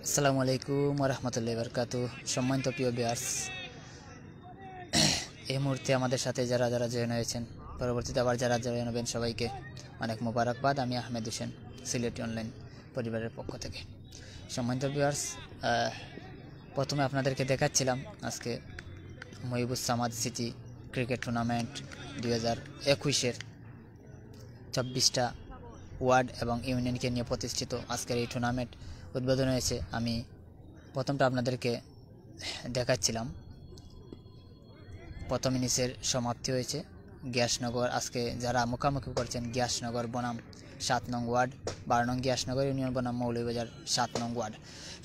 আসসালামু আলাইকুম ওয়া রাহমাতুল্লাহি ওয়া বারাকাতুহু। সম্মানিত প্রিয় ভিউয়ার্স, এই মুহূর্তে আমাদের সাথে যারা যারা জয়েন হয়েছেন, পরবর্তীতে আবার যারা জয়েন হবেন সবাইকে অনেক মোবারকবাদ। আমি আহমেদ হোসেন, সিলেটি অনলাইন পরিবারের পক্ষ থেকে। সম্মানিত ভিউয়ার্স, প্রথমে আপনাদেরকে দেখাচ্ছিলাম আজকে Mohibus Samad city cricket tournament 2021-এর 24টা ওয়ার্ড এবং ইউনিয়নকে নিয়ে প্রতিষ্ঠিত আজকের এই টুর্নামেন্ট উদ্বোধন হয়েছে। আমি প্রথমটা আপনাদেরকে দেখাচ্ছিলাম। প্রথম ইনিংসের সমাপ্তি হয়েছে। গ্যাসনগর আজকে যারা মুখোমুখি করছেন, গ্যাসনগর বনাম 7 নং ওয়ার্ড, 12 নং গ্যাসনগর ইউনিয়ন বনাম মৌলভীবাজার 7 নং ওয়ার্ড।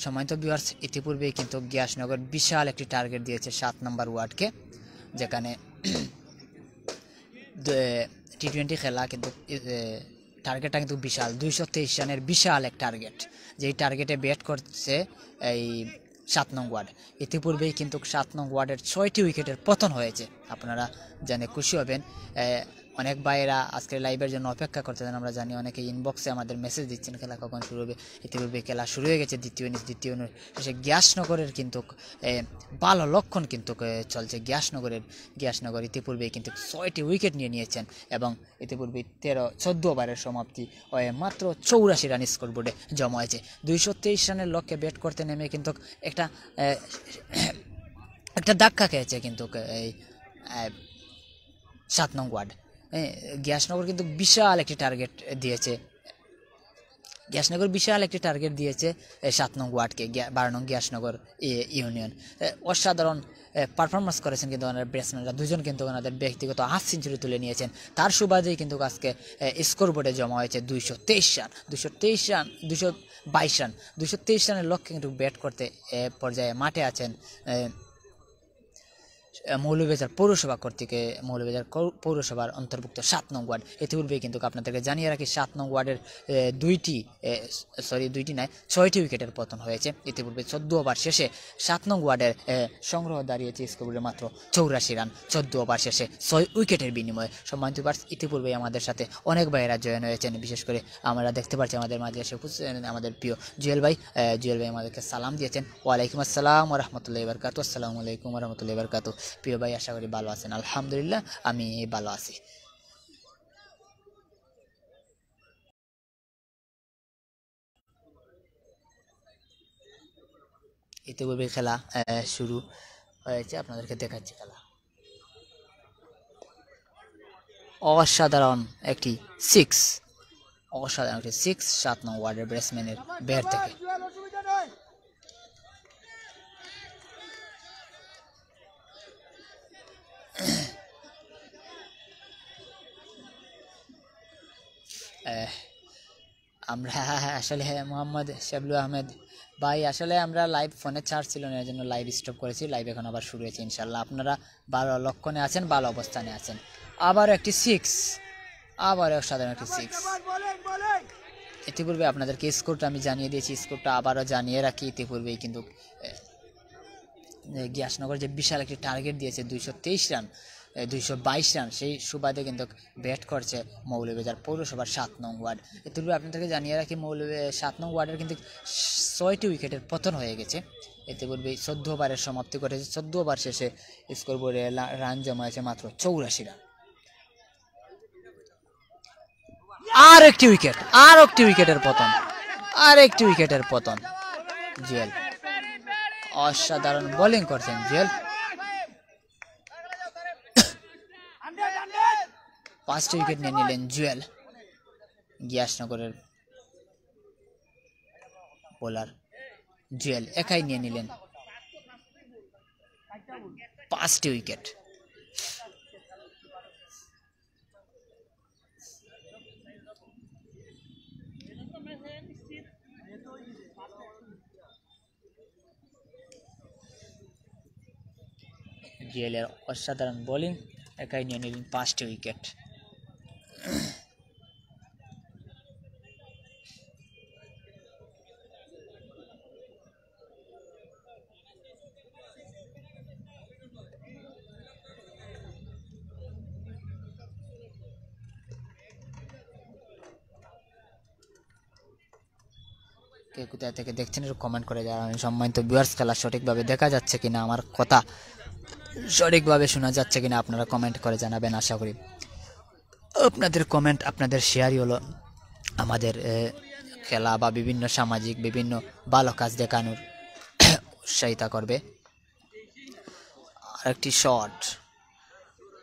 সম্মানিত ভিউয়ার্স, ইতিপূর্বেই কিন্তু গ্যাসনগর বিশাল একটি টার্গেট দিয়েছে 7 নম্বর ওয়ার্ডকে, যেখানে T20 খেলা, কিন্তু টার্গেটটা কিন্তু বিশাল, 223 রানের বিশাল এক টার্গেট। যেই টার্গেটে ব্যাট করছে এই 7 নং ওয়ার্ড। ইতিপূর্বেই কিন্তু 7 নং ওয়ার্ডের 6টি উইকেটের পতন হয়েছে। আপনারা জেনে খুশি হবেন। অনেক ভাইয়েরা আজকের লাইভের জন্য অপেক্ষা করতেছেন, আমরা জানি। অনেকে ইনবক্সে আমাদের মেসেজ দিচ্ছেন খেলা কখন শুরু হবে। ইতিপূর্বে খেলা শুরু হয়ে গেছে। দ্বিতীয় ইনিংস শেষে গ্যাসনগরের কিন্তু ভালো লক্ষণ কিন্তু চলছে। গ্যাসনগর ইতিপূর্বেই কিন্তু 6টি উইকেট নিয়েছেন এবং ইতিপূর্বে 14 ওভারের সমাপ্তি হয়ে মাত্র 84 রান স্কোরবোর্ডে জমা হয়েছে। 223 রানের লক্ষ্যে ব্যাট করতে নেমে কিন্তু একটা ধাক্কা খেয়েছে কিন্তু এই 7 নং ওয়ার্ড। গ্যাসনগর কিন্তু বিশাল একটি টার্গেট দিয়েছে। 7 নং ওয়ার্ডকে, 12 নং গ্যাসনগর ইউনিয়ন। অসাধারণ পারফরমেন্স করেছেন কিন্তু ওনার ব্যাটসম্যানরা দুজন, কিন্তু ওনাদের ব্যক্তিগত হাফ সেঞ্চুরি তুলে নিয়েছেন। তার সুবাদেই কিন্তু আজকে স্কোরবোর্ডে জমা হয়েছে 223 রান। 223 রানের লক্ষ্যে কিন্তু ব্যাট করতে পর্যায়ে মাঠে আছেন মৌলভীবাজার পৌরসভা কর্তৃক মৌলভীবাজার পৌরসভার অন্তর্ভুক্ত 7 নং ওয়ার্ড। ইতিপূর্বেই কিন্তু আপনাদেরকে জানিয়ে রাখি 7 নং ওয়ার্ডের 6টি উইকেটের পতন হয়েছে। ইতিপূর্বে 14 ওভার শেষে 7 নং ওয়ার্ডের সংগ্রহ দাঁড়িয়েছে স্কোরবোর্ডে মাত্র 84 রান 14 ওভার শেষে 6 উইকেটের বিনিময়ে। সম্মানিত ভিউয়ার্স, ইতিপূর্বেই আমাদের সাথে অনেক ভাইয়েরা জয়েন হয়েছেন। বিশেষ করে আমরা দেখতে পাচ্ছি আমাদের মাঝে এসে আমাদের প্রিয় জুয়েল ভাই আমাদেরকে সালাম দিয়েছেন। ওয়ালাইকুম আসসালাম ওয়া রাহমাতুল্লাহি ওয়া বারাকাতুহু। আসসালামু আলাইকুম ওয়া রাহমাতুল্লাহি ওয়া বারাকাতুহু। প্রিয় ভাই, আশা করি ভালো আছেন। আলহামদুলিল্লাহ, আমি ভালো আছি। ইতিপূর্বে খেলা শুরু হয়েছে, আপনাদেরকে দেখাচ্ছি খেলা। অসাধারণ একটি সিক্স 7 নং ওয়ার্ডের ব্যাটসম্যানের ব্যাট থেকে। আমরা আসলে মোহাম্মদ শাবলু আহমেদ ভাই, আসলে আমরা লাইভ ফোনে চার্জ ছিল না, এর জন্য লাইভ স্টপ করেছি। লাইভ এখন আবার শুরু হয়েছে। ইনশাল্লাহ আপনারা ভালো লক্ষণে আছেন, ভালো অবস্থানে আছেন। আবার একটি সিক্স, আবার সাধারণ একটি সিক্স। ইতিপূর্বে আপনাদেরকে স্কোরটা আমি জানিয়ে দিয়েছি, স্কোরটা আবারও জানিয়ে রাখি। ইতিপূর্বেই কিন্তু গ্যাসনগর যে বিশাল একটি টার্গেট দিয়েছে 223 রান 222 রান, সেই সুবাদে কিন্তু ব্যাট করছে মৌলভীবাজার পৌরসভার 7 নং ওয়ার্ড। ইতিপূর্বে আপনাদেরকে জানিয়ে রাখি 7 নং ওয়ার্ডের কিন্তু 6টি উইকেটের পতন হয়ে গেছে। ইতিপূর্বে 14 ওভারের সমাপ্তি করেছে। 14 ওভার শেষে স্কোরবোর্ডে রান জমা হয়েছে মাত্র 84 রান। আর একটি উইকেটের পতন। জুয়েল অসাধারণ বোলিং করছেন। জুয়েল 5টি উইকেট নিয়ে নিলেন জুয়েল। গ্যাসনগরের বোলার জুয়েল একাই নিয়ে নিলেন 5টি উইকেট। জুয়েলের অসাধারণ বোলিং, একাই নিয়ে নিলেন 5টি উইকেট। কে কোথা থেকে দেখছেন একটু কমেন্ট করে জানাবেন। সম্মানিত ভিউয়ার্স, খেলা সঠিকভাবে দেখা যাচ্ছে কিনা, আমার কথা সঠিকভাবে শোনা যাচ্ছে কিনা আপনারা কমেন্ট করে জানাবেন। আশা করি আপনাদের কমেন্ট, আপনাদের শেয়ারই হলো আমাদের খেলা বা বিভিন্ন সামাজিক বিভিন্ন ভালো কাজ দেখানোর উৎসাহিতা করবে। আর একটি শট,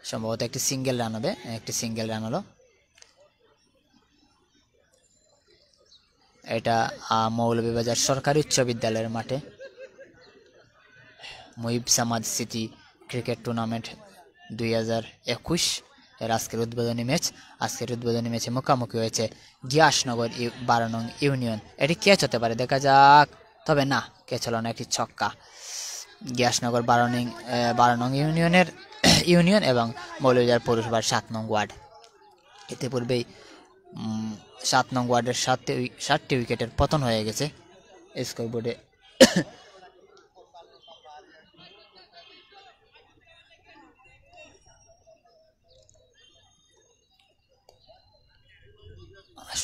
সম্ভবত একটি সিঙ্গেল রান হবে, একটি সিঙ্গেল রান হলো। এটা মৌলভীবাজার সরকারি উচ্চ বিদ্যালয়ের মাঠে Muhib Samad city cricket tournament 2021 এর আজকের উদ্বোধনী ম্যাচ। আজকের উদ্বোধনী ম্যাচে মুখোমুখি হয়েছে গিয়াসনগর 12 নং ইউনিয়ন। এটি ক্যাচ হতে পারে, দেখা যাক। তবে না, ক্যাচ হলো না, একটি ছক্কা। গিয়াসনগর 12 নং ইউনিয়ন এবং মৌলভীবাজার পৌরসভার 7 নং ওয়ার্ড। ইতিপূর্বেই 7 নং ওয়ার্ডের 7টি উইকেটের পতন হয়ে গেছে স্কোরবোর্ডে।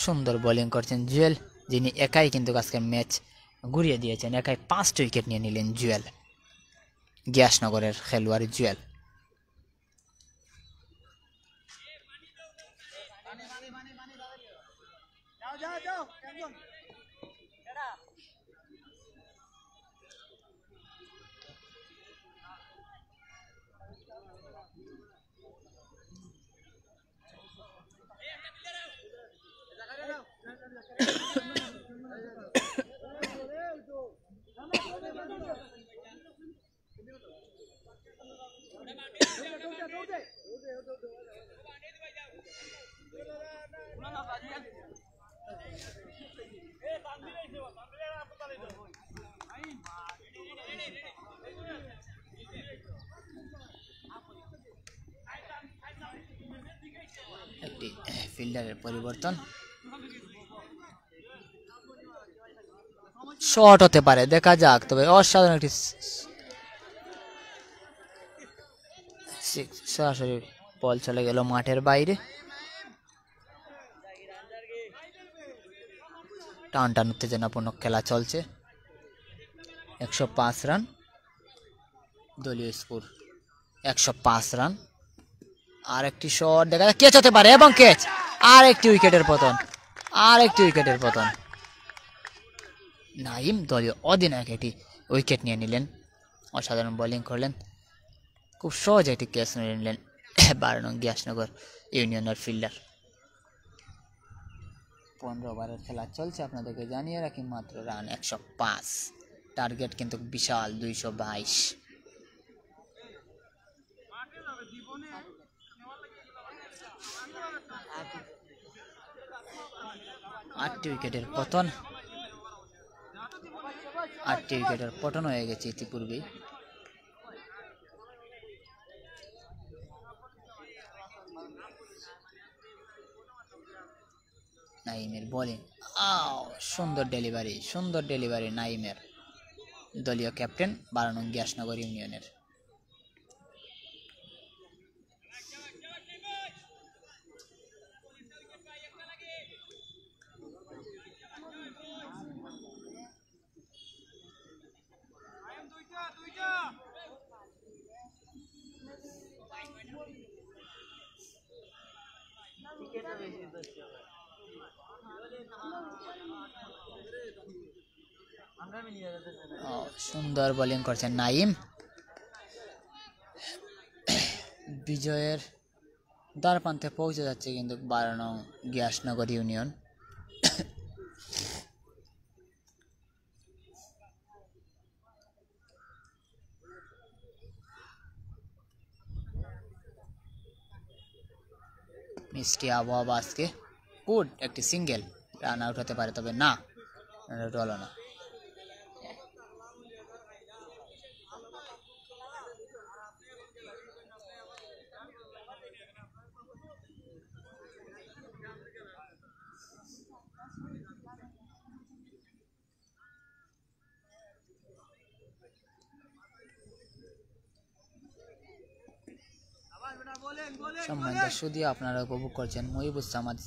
সুন্দর বোলিং করছেন জুয়েল, যিনি একাই কিন্তু আজকের ম্যাচ ঘুরিয়ে দিয়েছেন। একাই 5টি উইকেট নিয়ে নিলেন জুয়েল, গিয়াসনগরের খেলোয়াড় জুয়েল। একটি ফিল্ডারের পরিবর্তন, শর্ট হতে পারে, দেখা যাক। তবে অসাধারণ একটি সরাসরি বল চলে গেল মাঠের বাইরে। টান টান উত্তেজনাপূর্ণ খেলা চলছে। 105 রান দলীয় স্কোর, 105 রান। আর একটি শট দেখা যায়, ক্যাচ হতে পারে এবং ক্যাচ। আর একটি উইকেটের পতন, নাইম দলীয় অধিনায়ক এটি উইকেট নিয়ে নিলেন। অসাধারণ বোলিং করলেন, খুব সহজে একটি ক্যাচ নিয়ে নিলেন 12 নং গিয়াসনগর ইউনিয়নের ফিল্ডার। 15 ওভারের খেলা চলছে, আপনাদেরকে জানিয়ে রাখি। মাত্র রান 105, টার্গেট কিন্তু বিশাল 222। 8টি উইকেটের পতন হয়ে গেছে ইতিপূর্বেই। নাইমের বোলিং, সুন্দর ডেলিভারি নাইমের, দলীয় ক্যাপ্টেন 12 নং গিয়াসনগর ইউনিয়নের। সুন্দর বোলিং করছেন নাইম। বিজয়ের দ্বারপ্রান্তে পৌঁছে যাচ্ছে কিন্তু 12 নং গিয়াসনগর ইউনিয়ন। মিষ্টি আবহাওয়া আজকে, গুড একটি সিঙ্গেল, রান আউট হতে পারে, তবে না, রান আউট হলো না। সম্মানিত সুধী, আপনারা উপভোগ করছেন Muhib Samad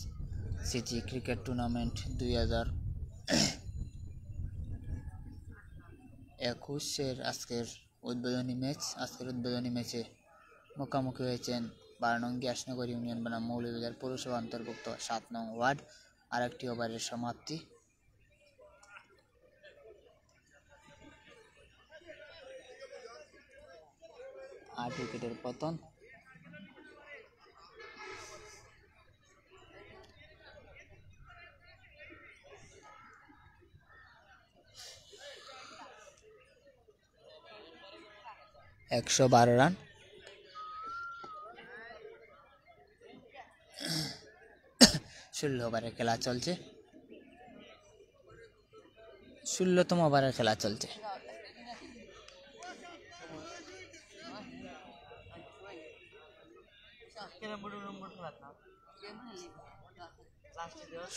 city cricket tournament 21-এর আজকের উদ্বোধনী ম্যাচে মুখোমুখি হয়েছেন 12 নং গ্যাসনগর ইউনিয়ন বনাম মৌলভীবাজার পৌরসভা অন্তর্ভুক্ত 7 নং ওয়ার্ড। আরেকটি ওভারের সমাপ্তি। আট উইকেটের পতন। একশো 12 রান। ষোলো ওভারের খেলা চলছে। 16তম ওভারের খেলা চলছে।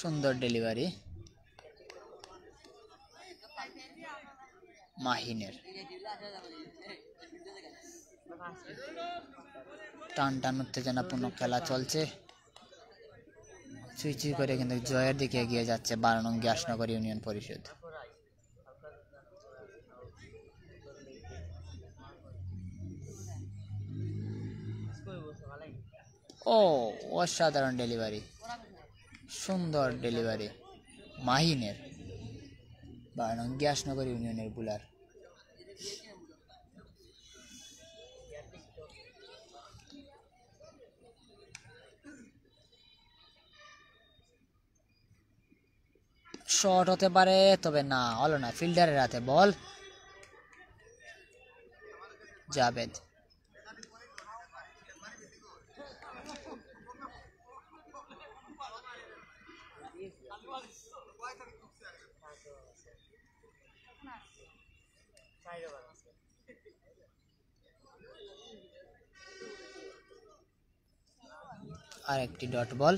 সুন্দর ডেলিভারি মাহিনের। টান টান উত্তেজনাপূর্ণ খেলা চলছে। চুই করে কিন্তু জয়ের দিকে এগিয়ে যাচ্ছে 12 নং গ্যাসনগর ইউনিয়ন পরিষদ। ও অসাধারণ ডেলিভারি, সুন্দর ডেলিভারি মাহিনের, 12 নং গ্যাসনগর ইউনিয়নের বোলার। শট হতে পারে, তবে না, হলো না। ফিল্ডারের হাতে বল। জাবেদ আরেকটি ডট বল।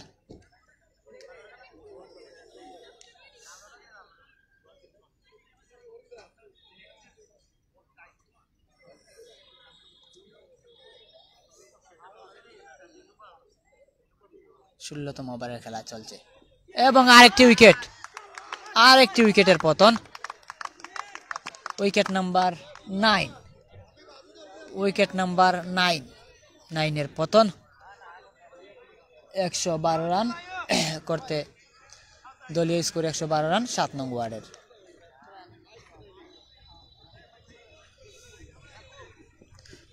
ষোলোতম ওভারের খেলা চলছে এবং আরেকটি উইকেটের পতন। উইকেট নাম্বার 9 পতন। 112 রান করতে দলীয় স্কোর 112 রান 7 নং ওয়ার্ডের।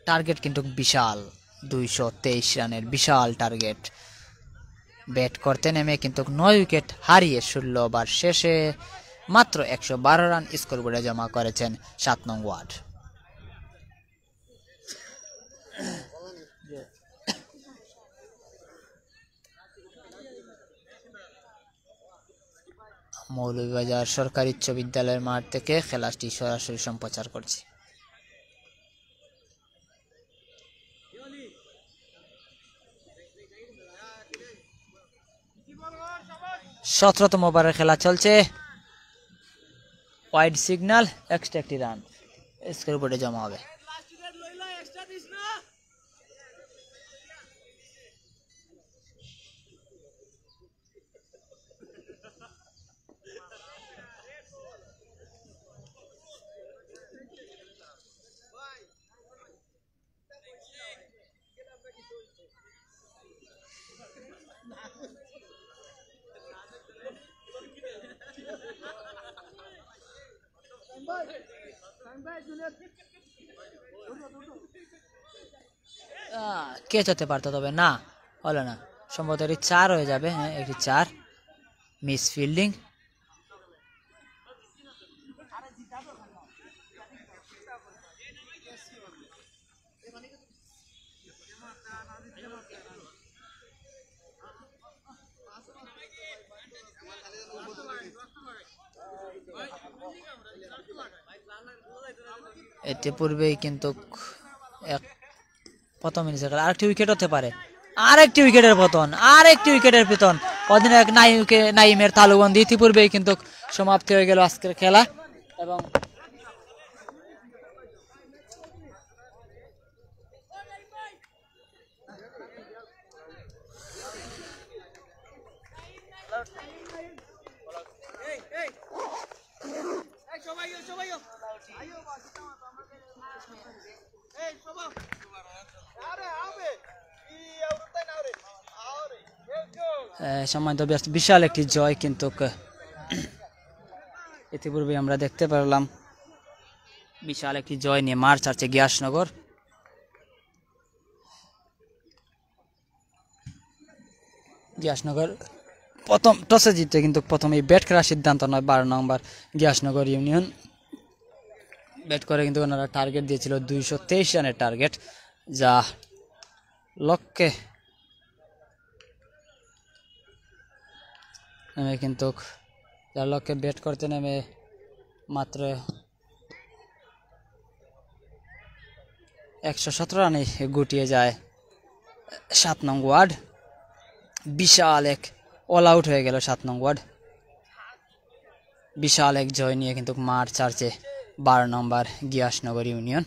টার্গেট কিন্তু বিশাল, 223 রানের বিশাল টার্গেট। ব্যাট করতে নেমে কিন্তু 9 উইকেট হারিয়ে 16 ওভার শেষে মাত্র 112 রান স্কোরবোর্ডে জমা করেছেন 7 নং ওয়ার্ড। মৌলভীবাজার সরকারি উচ্চ বিদ্যালয়ের মাঠ থেকে খেলাটি সরাসরি সম্প্রচার করছি। 17তম ওভারের খেলা চলছে। ওয়াইড সিগন্যাল, এক্সট্রা একটি রান স্কোরবোর্ডে জমা হবে। ক্যাচ হতে পারতো, তবে না, হলো না। সম্ভবত এটি 4 হয়ে যাবে। হ্যাঁ, এটি 4। Miss fielding. এতে পূর্বেই কিন্তু প্রথম ইনিংসের খেলা আরেকটি উইকেট হতে পারে। আরেকটি উইকেটের পতন। অধিনায়ক নাইমের তালুবন্দি। ইতিপূর্বেই কিন্তু সমাপ্তি হয়ে গেল আজকের খেলা এবং সম্মানিত ব্যস্ত বিশাল একটি জয় কিন্তু ইতিপূর্বে আমরা দেখতে পারলাম বিশাল একটি জয় নিয়ে মার্চ ছাড়ছে গিয়াসনগর। গিয়াসনগর প্রথম টসে জিতে কিন্তু প্রথমেই ব্যাট করার সিদ্ধান্ত নয় 12 নম্বর গিয়াসনগর ইউনিয়ন। ব্যাট করে কিন্তু ওনারা টার্গেট দিয়েছিল 223 রানের টার্গেট, যা লক্ষ্যে নেমে কিন্তু যার লক্ষ্যে ব্যাট করতে নেমে মাত্র 117 রানে গুটিয়ে যায় 7 নং ওয়ার্ড। বিশাল এক অল আউট হয়ে গেল 7 নং ওয়ার্ড। বিশাল এক জয় নিয়ে কিন্তু মাঠ ছাড়ছে 12 নম্বর গিয়াসনগর ইউনিয়ন।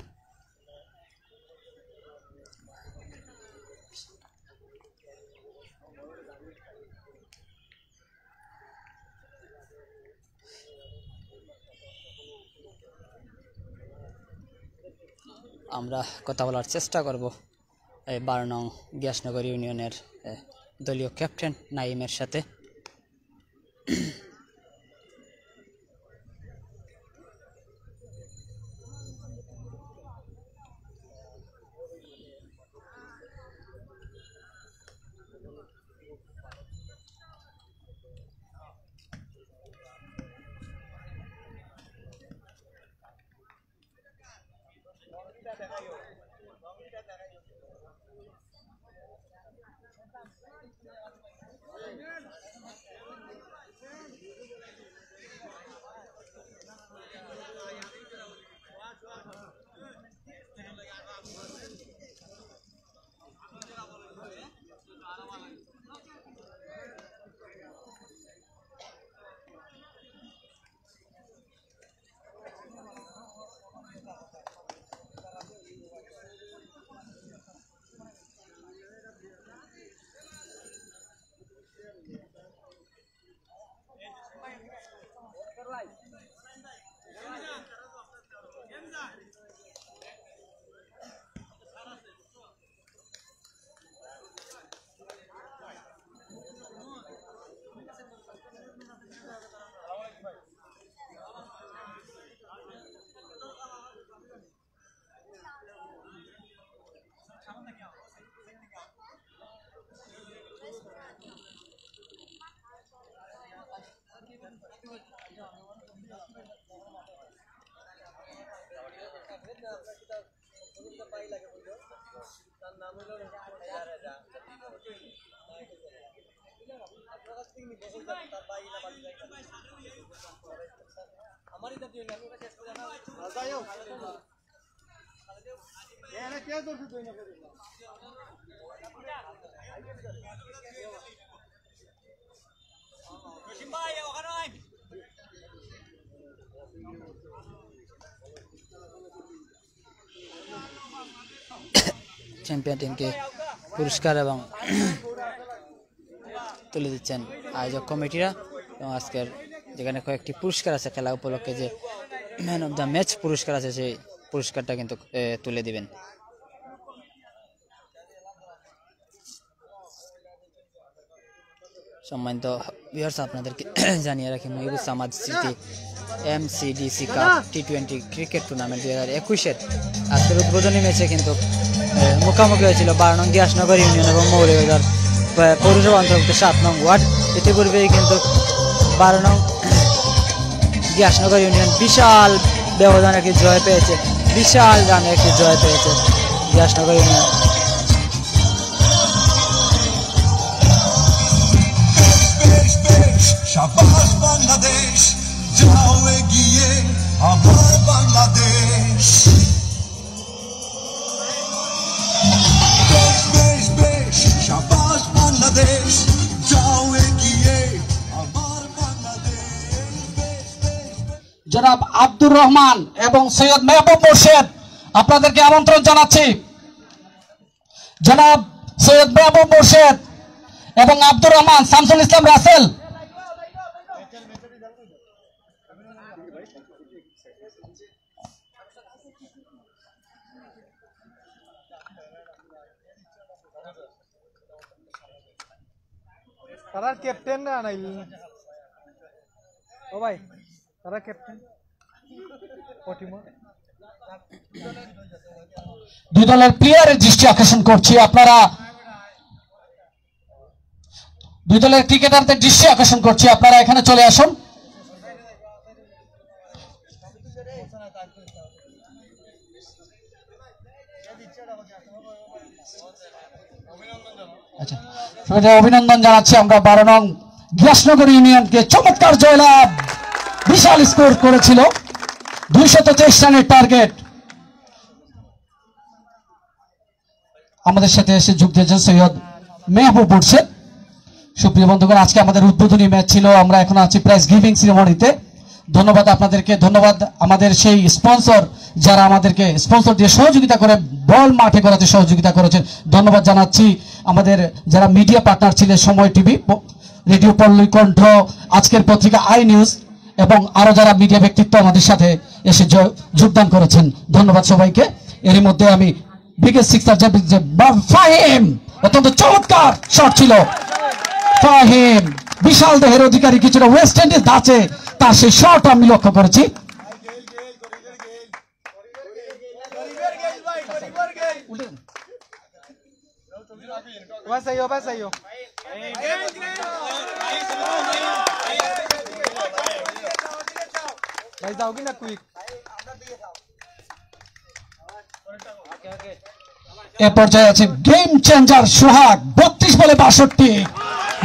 আমরা কথা বলার চেষ্টা করব এই 12 নং গিয়াসনগর ইউনিয়নের দলীয় ক্যাপ্টেন নাইমের সাথে। চ্যাম্পিয়ন টিমকে পুরস্কার এবং তুলে দিচ্ছেন আয়োজক কমিটিরা। এবং আজকের যেখানে কয়েকটি পুরস্কার আছে খেলা উপলক্ষে, যে ম্যান অফ দ্য ম্যাচ পুরস্কার আছে, সেই পুরস্কারটা কিন্তু তুলে দিবেন। সম্মানিত ভিউয়ার্স, আপনাদেরকে জানিয়ে রাখি মহিবুল সামাদ স্মৃতি MCDC cup T20 cricket tournament 2021-এর আজকের উদ্বোধনী ম্যাচে কিন্তু মুখোমুখি হয়েছিল 12 নং গিয়াসনগর ইউনিয়ন এবং মৌলভীবাজার পৌরসভা অন্তর্ভুক্ত 7 নং ওয়ার্ড। ইতিপূর্বেই কিন্তু 12 নং গিয়াসনগর ইউনিয়ন বিশাল ব্যবধানে একটি জয় পেয়েছে, বিশাল রানে একটি জয় পেয়েছে গিয়াসনগর ইউনিয়ন। শাবাশ বাংলাদেশ, যাও এগিয়ে আমার বাংলাদেশ। বেশ বেশ বেশ, শাবাশ বাংলাদেশ, যাও এগিয়ে আমার বাংলাদেশ। জনাব আব্দুর রহমান এবং সৈয়দ মেহবুব মোর্শেদ আপনাদেরকে আমন্ত্রণ জানাচ্ছি। জনাব সৈয়দ মেহবুব মোর্শেদ এবং আব্দুর রহমান শামসুল ইসলাম রাসেল তারা ক্যাপ্টেন না নাইল ও ভাই তারা ক্যাপ্টেন ওটিমো দুই দলের প্লেয়ারের দৃষ্টি আকর্ষণ করছি আপনারা দুই দলের ক্রিকেটারদের দৃষ্টি আকর্ষণ করছি আপনারা এখানে চলে আসুন আচ্ছা সবাইকে অভিনন্দন জানাচ্ছি আমরা 12 নং গ্যাসনগর ইউনিয়নকে চমৎকার জয়লাভ বিশাল স্কোর করেছিল 223 রানের টার্গেট আমাদের সাথে এসে যোগ দিয়েছেন সৈয়দ মেহবুব মুর্শেদ সুপ্রিয় বন্ধুগণ আজকে আমাদের উদ্বোধনী ম্যাচ ছিল আমরা এখন আছি প্রাইজ গিভিং সেরেমনিতে ধন্যবাদ আপনাদেরকে ধন্যবাদ আমাদের সেই স্পন্সর যারা আমাদেরকে স্পন্সর দিয়ে সহযোগিতা করে বল মাঠে গড়াতে সহযোগিতা করেছেন ধন্যবাদ জানাচ্ছি আমাদের যারা মিডিয়া পার্টনার ছিলেন সময় টিভি রেডিও পল্লী কণ্ঠ আজকের পত্রিকা আই নিউজ এবং আরো যারা মিডিয়া ব্যক্তিত্ব আমাদের সাথে এসে যোগদান করেছেন ধন্যবাদ সবাইকে এর মধ্যে আমি বিগেস্ট সিক্সার যে ফাহিম অত্যন্ত চমৎকার শট ছিল ফাহিম বিশাল দেহের অধিকারী কিছুটা ওয়েস্ট ইন্ডিজ ধাঁচে তার সেই শট আমি লক্ষ্য করেছি ভাই যাও কি না কুইক এ পর্যায়ে আছে গেম চেঞ্জার সোহাগ 32 বলে 62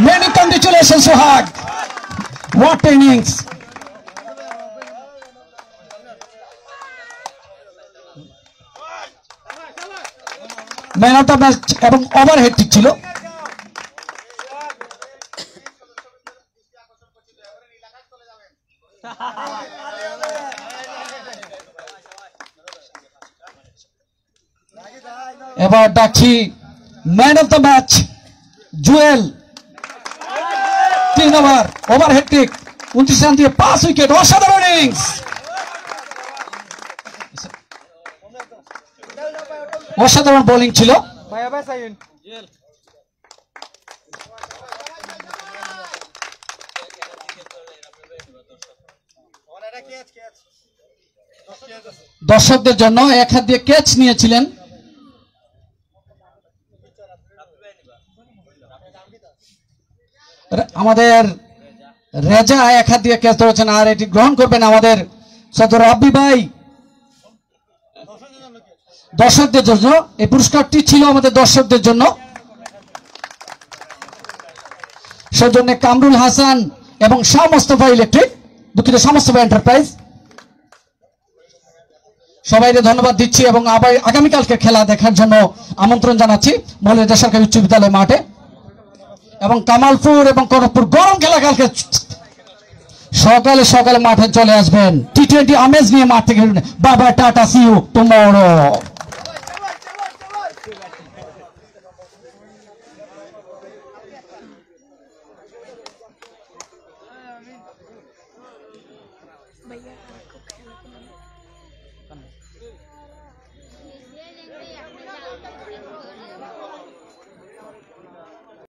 many congratulation Sohag what innings man of the match এবং ওভারহেড ঠিক ছিল এবার ডাকছি man of the match Jewel 3 over overhead ঠিক 29 রান দিয়ে 5 উইকেট অসাধারণ ইনিংস অসাধারণ বোলিং ছিল ভাই ভাই সাইন দর্শকদের জন্য এক হাত দিয়ে ক্যাচ নিয়েছিলেন আমাদের রেজা এক হাত দিয়ে ক্যাচ ধরেছেন আর এটি গ্রহণ করবেন আমাদের সদর রাব্বি ভাই দর্শকদের জন্য এই পুরস্কারটি ছিল আমাদের দর্শকদের জন্য সৌজন্যে কামরুল হাসান এবং শাহ মোস্তফা ইলেকট্রিক দুঃখিত শাহ মোস্তফা এন্টারপ্রাইজ সবাইকে ধন্যবাদ দিচ্ছি এবং আবার আগামীকালকে খেলা দেখার জন্য আমন্ত্রণ জানাচ্ছি মৌলানা সরকারি উচ্চ বিদ্যালয় মাঠে এবং কামালপুর এবং কনকপুর গরম খেলা কালকে সকালে সকালে মাঠে চলে আসবেন T20 আমেজ নিয়ে মাঠ থেকে বাবা টাটা সি ইউ টুমরো भैया आपको खेलना